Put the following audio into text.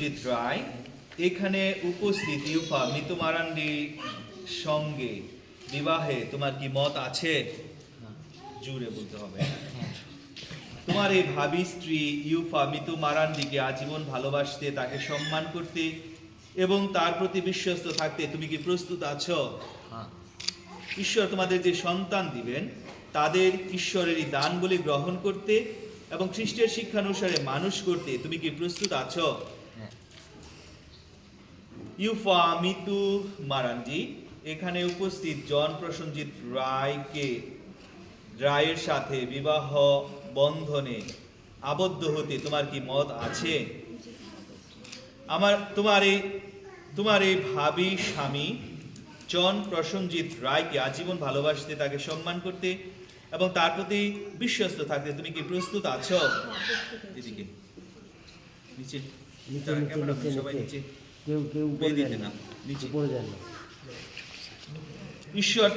প্রসেনজিৎ রায় এখানে উপস্থিত ইউফা মিতু মারান্ডির সঙ্গে বিবাহে তোমার কি মত আছে? জুড়ে বলতে হবে। তোমার এই ভাবি স্ত্রী ইউফা মিতু মারান্ডিকে আজীবন ভালোবাসতে, তাকে সম্মান করতে এবং তার প্রতি বিশ্বস্ত থাকতে তুমি কি প্রস্তুত আছো? ঈশ্বর তোমাদের যে সন্তান দিবেন তাদের ঈশ্বরেরই দানগুলি গ্রহণ করতে এবং খ্রিস্টের শিক্ষানুসারে মানুষ করতে তুমি কি প্রস্তুত আছো? ইউফা মিতু মারান্ডি এখানে উপস্থিত জন প্রসেনজিৎ রায়ের সাথে বিবাহ বন্ধনে আবদ্ধ হতে তোমার কি মত আছে? তোমার এই ভাবি স্বামী জন প্রসেনজিৎ রায়কে আজীবন ভালোবাসতে, তাকে সম্মান করতে এবং তার প্রতি বিশ্বস্ত থাকতে তুমি কি প্রস্তুত আছো? এদিকে নিচে সবাই নিচে, কেউ দিতে না, নিচে। পড়ে যায় না। ঈশ্বর